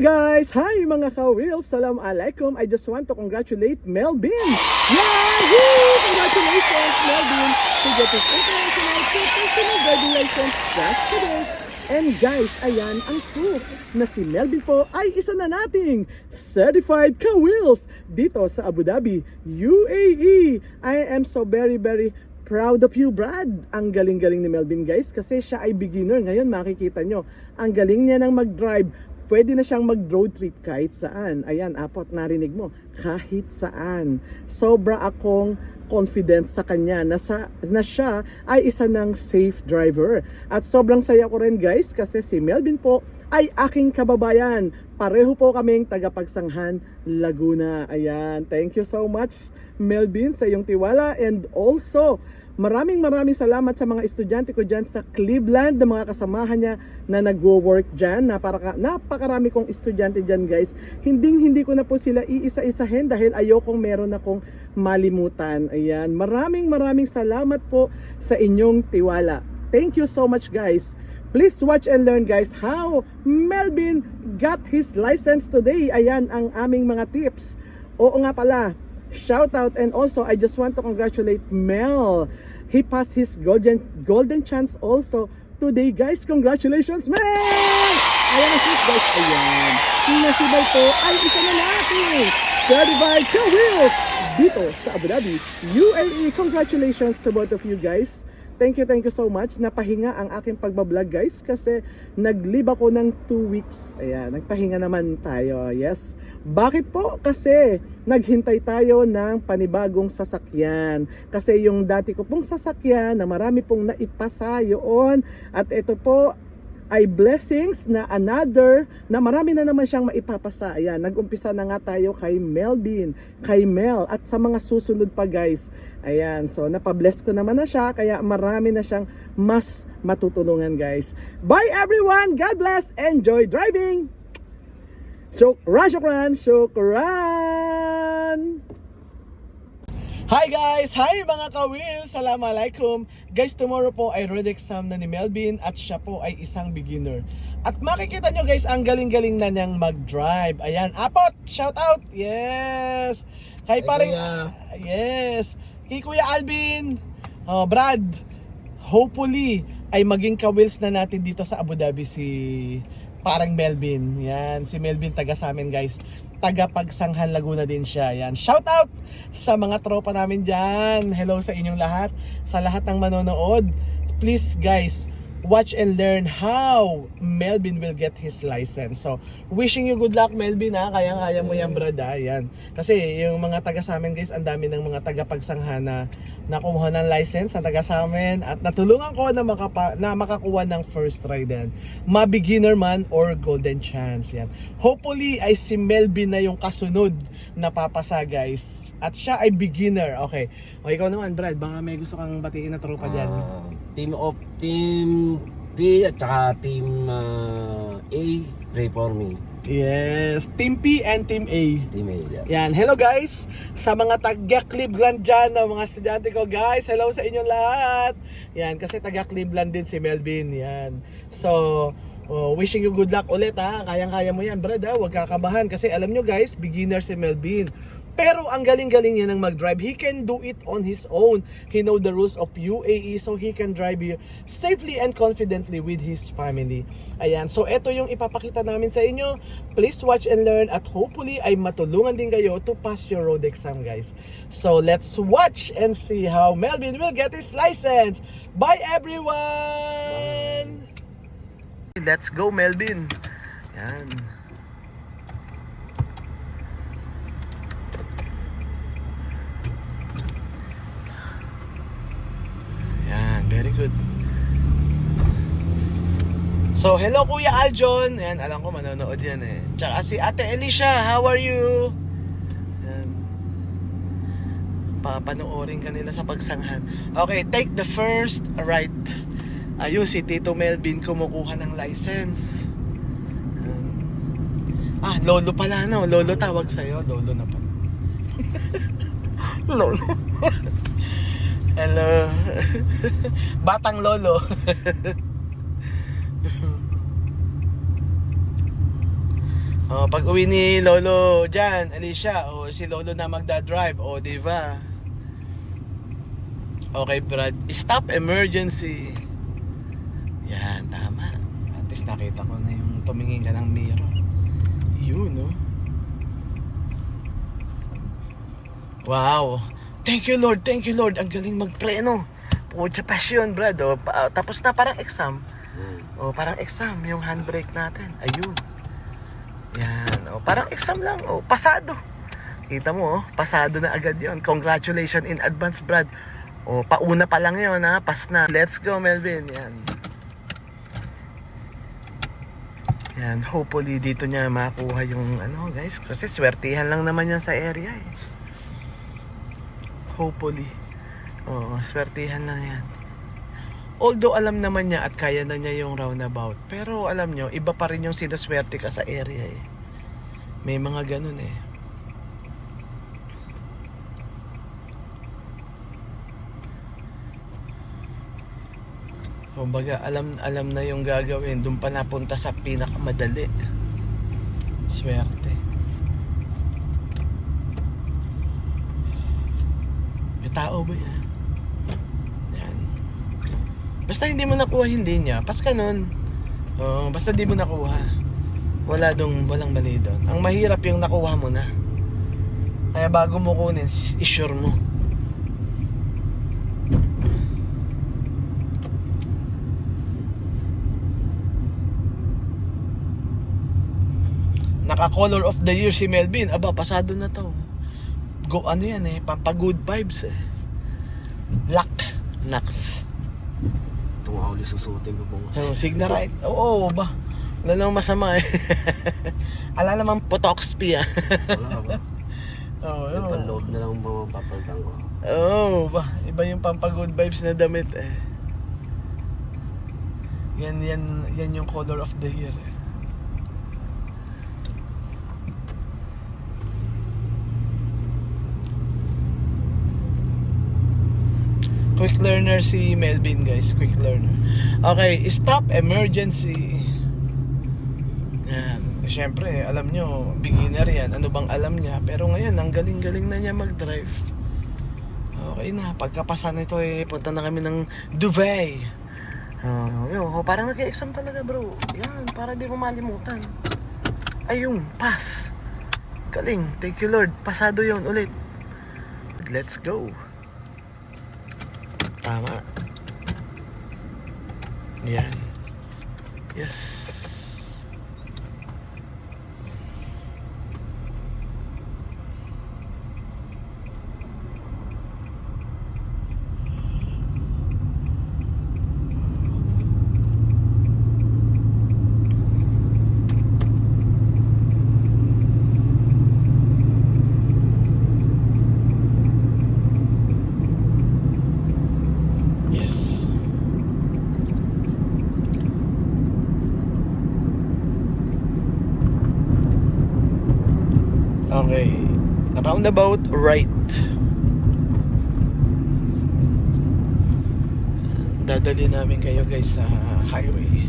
guys! Hi mga ka-wheels! Salam alaikum! I just want to congratulate Melvin! Yahoo! Congratulations Melvin! To get his international professional driving license just today! And guys, ayan ang proof na si Melvin po ay isa na nating certified ka-wheels dito sa Abu Dhabi, UAE. I am so very proud of you, Brad. Ang galing-galing ni Melvin guys kasi siya ay beginner. Ngayon makikita nyo, ang galing niya ng mag-drive. Pwede na siyang mag-road trip kahit saan. Ayan, apot, narinig mo. Kahit saan. Sobra akong confident sa kanya na siya ay isa ng safe driver. At sobrang saya ko rin guys kasi si Melvin po ay aking kababayan. Pareho po kaming tagapagsanghan Laguna. Ayan, thank you so much Melvin sa iyong tiwala, and also maraming salamat sa mga estudyante ko dyan sa Cleveland, na mga kasamahan niya na nagwo-work dyan. Napakarami kong estudyante dyan guys. Hindi ko na po sila iisa-isahin dahil ayokong meron akong malimutan. Ayan, maraming salamat po sa inyong tiwala. Thank you so much guys. Please watch and learn guys how Melvin got his license today. Ayan ang aming mga tips. Oo nga pala, shout out, and also I just want to congratulate Mel. He passed his golden chance also today guys. Congratulations Mel! Ayan ang shoot guys. Ayan, nasibay po ay isa na natin certified ka-wheels dito sa Abu Dhabi, UAE. Congratulations to both of you guys. Thank you so much. Napahinga ang aking pagbablog guys kasi nag-leave ako ng 2 weeks. Ayan, nagpahinga naman tayo. Yes. Bakit po? Kasi naghintay tayo ng panibagong sasakyan. Kasi yung dati ko pong sasakyan na marami pong naipasa yun. At ito po ay blessings na another na marami na naman siyang maipapasa. Ayan, nag-umpisa na nga tayo kay Melvin, kay Mel, at sa mga susunod pa guys. Ayan, so napabless ko naman na siya, kaya marami na siyang mas matutulungan guys. Bye everyone! God bless! Enjoy driving! Shukran! Hi guys! Hi mga ka-wheels! Assalamualaikum! Guys, tomorrow po ay road exam na ni Melvin at siya po ay isang beginner. At makikita nyo guys, ang galing-galing na niyang mag-drive. Ayan, Apot! Shout out! Yes! Kay paring... Yes! Kay Kuya Alvin! Brad! Hopefully ay maging ka-wheels na natin dito sa Abu Dhabi si parang Melvin. Yan, si Melvin taga sa amin guys. Taga Pagsanghan Laguna din siya. Yan. Shout out sa mga tropa namin dyan. Hello sa inyong lahat. Sa lahat ng manonood. Please guys, watch and learn how Melvin will get his license. So, wishing you good luck Melvin ha. Kaya mo yan brad ha. Yan. Kasi yung mga taga sa amin guys, ang dami ng mga taga Pagsanghan na nakuha ng license na taga sa amin. At natulungan ko na makakuha ng first try din. Ma-beginner man or golden chance. Yan. Hopefully ay si Melvin na yung kasunod na papasa guys. At siya ay beginner. Okay. O ikaw naman Brad, baka may gusto kang batiin na tropa dyan. Team P at saka Team A, pray for me. Yes, Team P and Team A. Team A, yes. Yan, hello guys sa mga taga Cleveland dyan, na mga estudyante ko guys. Hello sa inyong lahat. Yan, kasi taga Cleveland din si Melvin. Yan. So, wishing you good luck ulit ha. Kayang-kaya mo yan Brad ha. Huwag kakabahan kasi alam nyo guys, beginner si Melvin. Pero ang galing-galing niya ng mag-drive. He can do it on his own. He know the rules of UAE, so he can drive you safely and confidently with his family. Ayan, so ito yung ipapakita namin sa inyo. Please watch and learn at hopefully ay matulungan din kayo to pass your road exam guys. So let's watch and see how Melvin will get his license. Bye everyone! Let's go Melvin. Yan. Very good. So, hello Kuya Aljon. Ayan, alam ko manonood yan eh. Tsaka si Ate Elisha, how are you? Ayan. Papanoorin ka nila sa Pagsanghan. Okay, take the first right. Ayun, si Tito Melvin kumukuha ng license. Lolo pala no. Lolo tawag sa'yo. Lolo na pa. Lolo. Hello. Batang lolo. Oh, pag uwi ni Lolo dyan, Alicia, si Lolo na magdadrive, di ba? Okay, Brad. Stop emergency. Yan, tama. At least nakita ko na yung tumingin ka ng mirror. Yun, no? Wow. Thank you, Lord. Thank you, Lord. Ang galing magpreno. Pucha passion, Brad. Tapos na parang exam. Parang exam yung handbrake natin. Ayun. Yan. Parang exam lang. Pasado. Kita mo, pasado na agad yon. Congratulations in advance, Brad. Pauna pa lang yon, ha. Pas na. Let's go, Melvin. Yan. Yan. Hopefully, dito niya makuha yung guys. Kasi swertihan lang naman yan sa area, eh. Hopefully. Swertihan lang yan. Although alam naman niya at kaya na niya yung roundabout. Pero alam nyo, iba pa rin yung sinuswerte ka sa area, eh. May mga ganun, eh. Kumbaga, alam na yung gagawin. Doon pa napunta sa pinakamadali. Swerte. May tao ba yan? Yan. Basta hindi mo nakuha, hindi niya. Pas ka nun. Basta di mo nakuha. Walang mali doon. Ang mahirap yung nakuha mo na. Kaya bago mo kunin, isure mo. Naka-color of the year si Melvin. Aba, pasado na to. Yan, pampagood vibes, eh. Luck. Nax. Itong huli susutin ko po. Signarite. Oo, ba? Wala namang masama, eh. Ala naman Potoxpi, ah. Wala ba? Yung panloob na lang papalitan ko. Ba? Iba yung pampagood vibes na damit, eh. Yan yung color of the year, eh. Quick learner si Melvin, guys. Quick learner. Okay, stop emergency. Yan. Siyempre, alam nyo, beginner yan. Ano bang alam niya? Pero ngayon, ang galing-galing na niya mag-drive. Okay na. Pagkapasa nito, punta na kami ng Dubai. Parang nag-exam talaga, bro. Yan, para di mo malimutan. Ayun, pass. Galing. Thank you, Lord. Pasado yon ulit. Let's go. Tama. Yan. Yes. Yes. Okay. Roundabout right. Dadali namin kayo, guys, sa highway.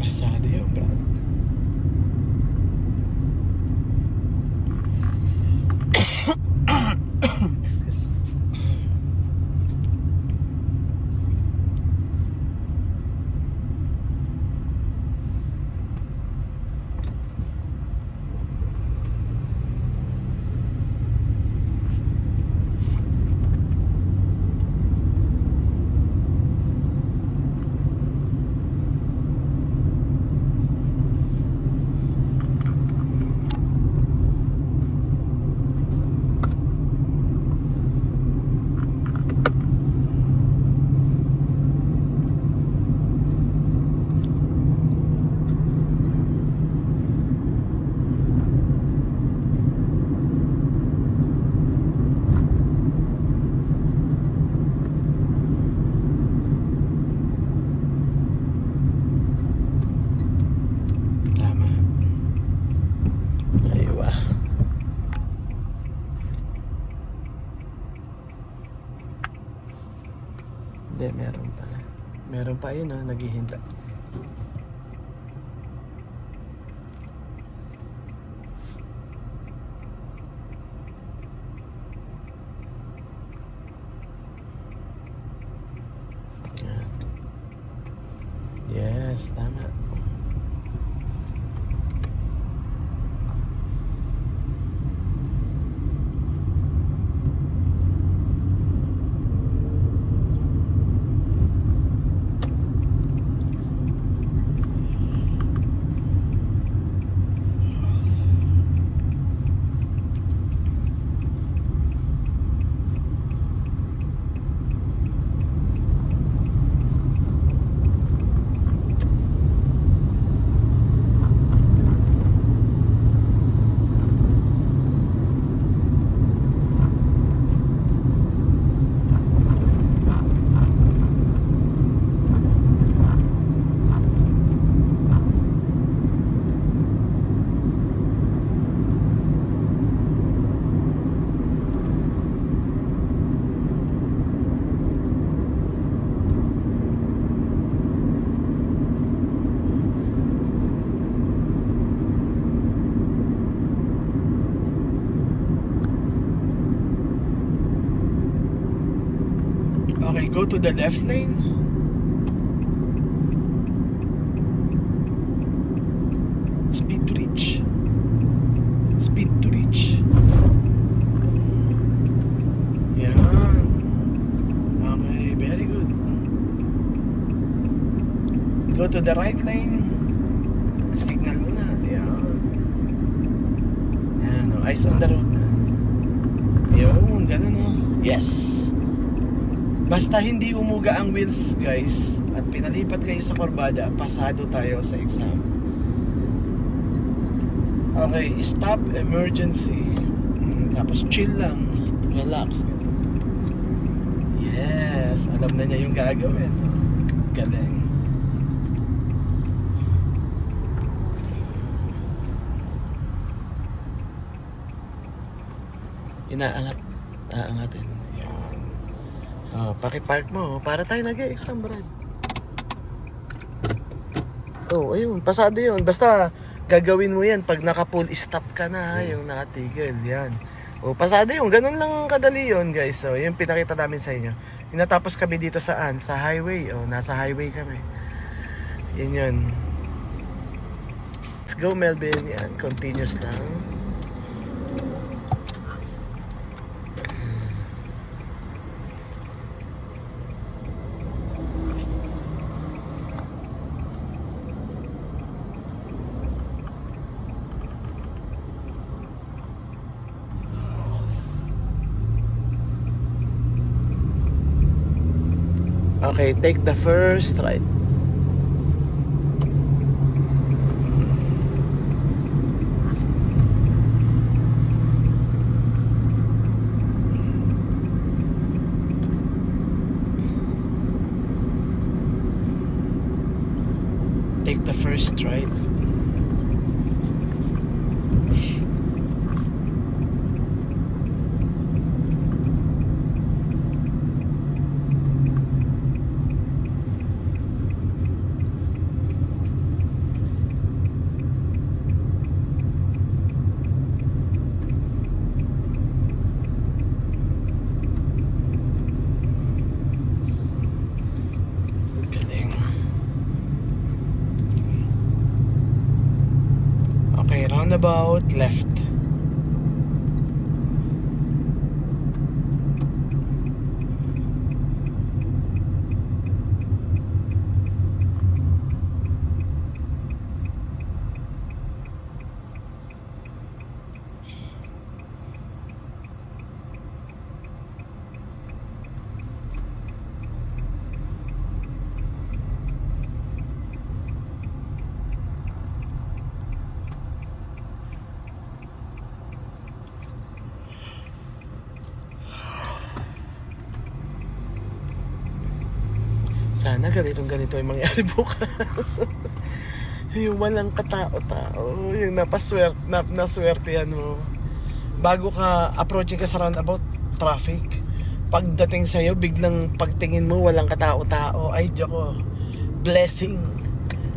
Pasado yun, Brad. Yes. Meron pa yun, naghihintay. Yan. Yes, tama. Okay, go to the left lane. Speed to reach. Speed to reach. Yan. Okay, very good. Go to the right lane. Signal mo na. Yan. Yan, eyes on the road. Yun, ganun Yes. Basta hindi umuga ang wheels, guys, at pinalipat kayo sa kurbada, pasado tayo sa exam. Okay, stop emergency. Tapos chill lang, relax. Yes, alam na niya yung gagawin. Galing. Aangatin. Paki-park mo para tayo nag-exam, Brad. Ayun, pasado yun. Basta gagawin mo yan pag naka-full stop ka na, yung nakatigil, yan. Pasado yun. Ganun lang kadali yun, guys. So, yung pinakita namin sa inyo. Natapos kami dito saan? Sa highway. Nasa highway kami. Yun. Let's go, Melvin. Yan, continuous lang. Okay, take the first right. Take the first right. Roundabout left. Sana ganito yung mangyari bukas. Yung walang katao-tao, yung naswertihan mo. Bago ka approaching ka sa roundabout, traffic. pagdating sa'yo, biglang pagtingin mo, walang katao-tao. Ay, Diyoko. Blessing.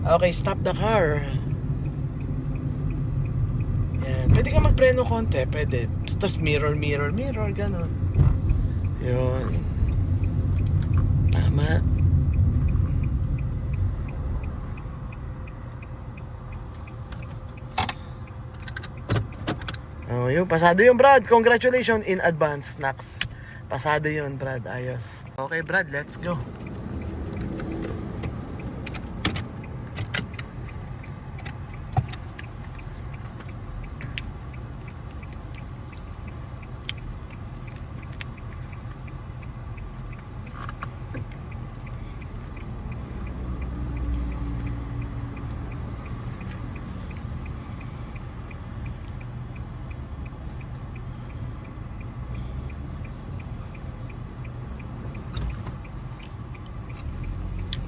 Okay, stop the car. Yan. Pwede ka magpreno konti. Pwede. Tapos mirror, ganon. Yun. Tama. Oh, yun. Pasado yun, Brad. Congratulations in advance, Nax. Pasado yun, Brad. Ayos. Okay, Brad. Let's go.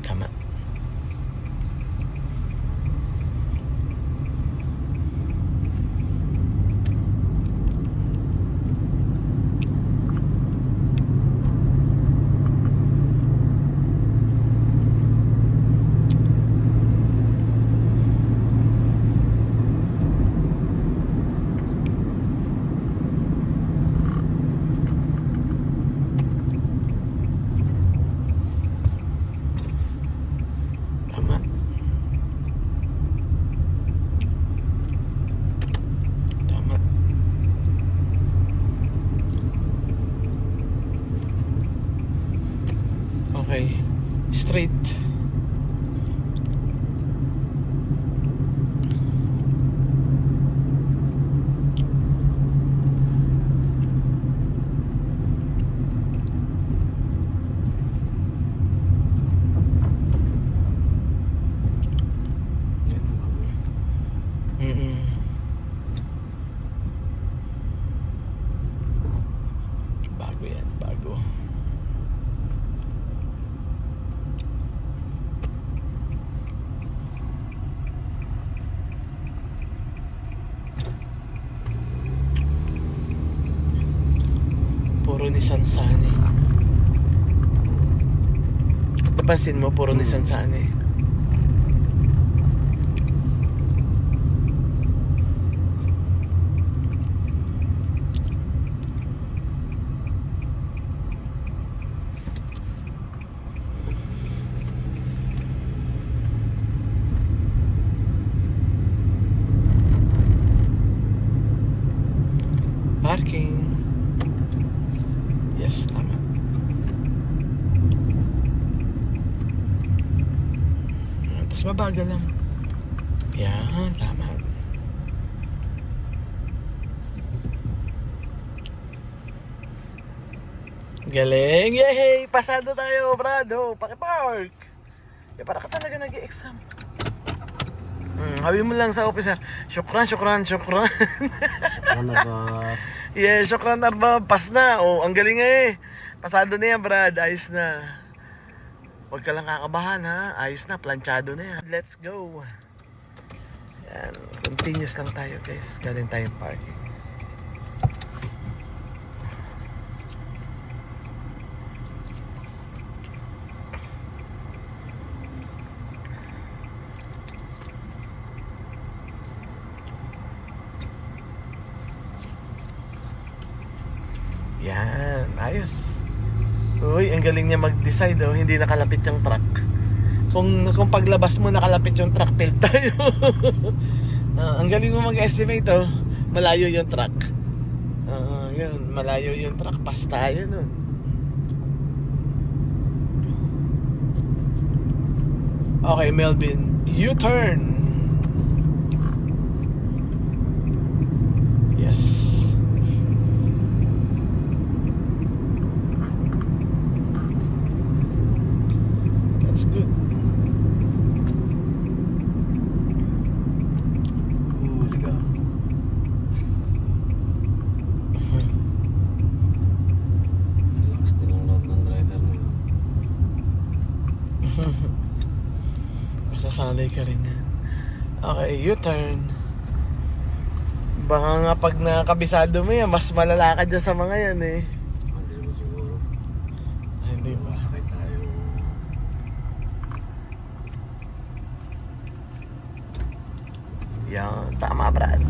Tama. Tama. Tama. Okay. Straight. Mm-mm. Bago yan, bago. Puro Nissan Sunny. Napansin mo, puro Nissan Sunny. Parking. Yes, tama. Tapos mabagal lang. Yan, tama. Galing! Yay! Pasado tayo, Brado! Pakipark! Eh, para ka talaga nag-i-exam. Habi mo lang sa officer, syukran. Ano ba? Yeah, syukran Arbab. Pas na. Oh, ang galing eh. Pasado na yan, Brad. Ayos na. Huwag ka lang kakabahan, ha. Ayos na. Planchado na yan. Let's go. Yan. Continuous lang tayo, guys. Galing tayong parking. Yan, ayos. Uy, ang galing niya mag-decide, oh. Hindi nakalapit yung truck. Kung paglabas mo nakalapit yung truck, fail tayo. Ang galing mo mag-estimate, oh. Malayo yung truck. Yun, malayo yung truck. Pas tayo nun. Okay, Melvin. U-turn. Yes. That's good. Huli ka. Lakas din ang load ng driver mo. Masasanay ka rin yan. Okay, U-turn. Baka nga pag nakabisado mo yan, mas malala ka dyan sa mga yan eh. Hindi naman siguro. Di ba? Sakay tayo. Yan, tama Brad.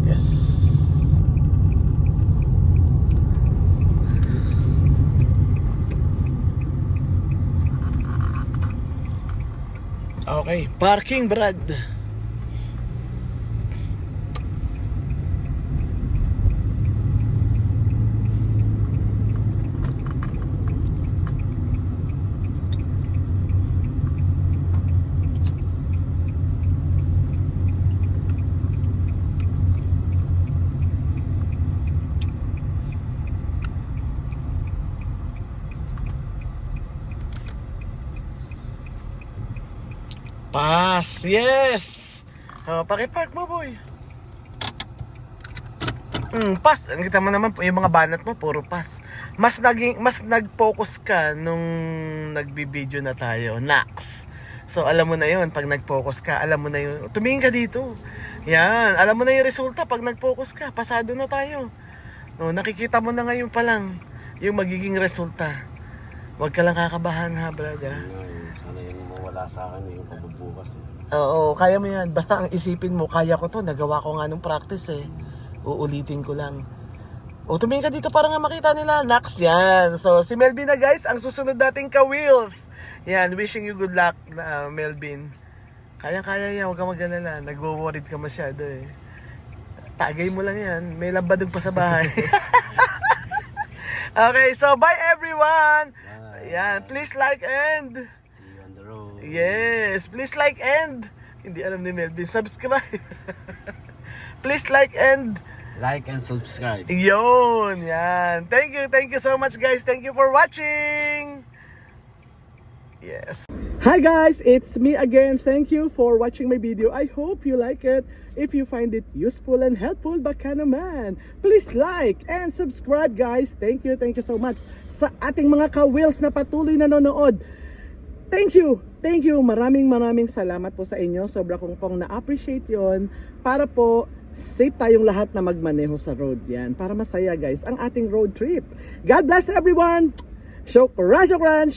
Yes. Okay, parking Brad. Pass, yes. Paki-park mo, boy. Pass. Kita mo naman yung mga banat mo puro pass. Mas nag-focus ka nung nagbi-video na tayo, Nax. So alam mo na 'yon pag nag-focus ka, alam mo na 'yun. Tumingin ka dito. Yan, alam mo na 'yung resulta pag nag-focus ka. Pasado na tayo. No, nakikita mo na ngayon pa lang yung magiging resulta. Huwag ka lang kakabahan ha, brother. Sana yung mawala sa akin yung pagbubukas. Oo, kaya mo yan. Basta ang isipin mo, kaya ko to. Nagawa ko nga nung practice eh. Uulitin ko lang. O, tumingin ka dito para nga makita nila. Nax yan. So, si Melvin na guys, ang susunod nating ka-wheels. Yan, wishing you good luck, Melvin. Kaya-kaya yan, huwag ka mag-alala. Nagwo-worried ka masyado eh. Tagay mo lang yan. May lambadog pa sa bahay. Okay, so bye everyone! Yan, please like and... See you on the road. Yes, please like and... Hindi alam ni Melvin, subscribe. Please like and... Like and subscribe. Yun, yan. Thank you so much guys. Thank you for watching. Yes. Hi guys, it's me again. Thank you for watching my video. I hope you like it. If you find it useful and helpful, baka naman, please like and subscribe guys. Thank you so much sa ating mga ka-wheels na patuloy nanonood. Thank you. Maraming salamat po sa inyo. Sobra kong pong na-appreciate yon para po safe tayong lahat na magmaneho sa road yan. Para masaya guys ang ating road trip. God bless everyone. Shukran.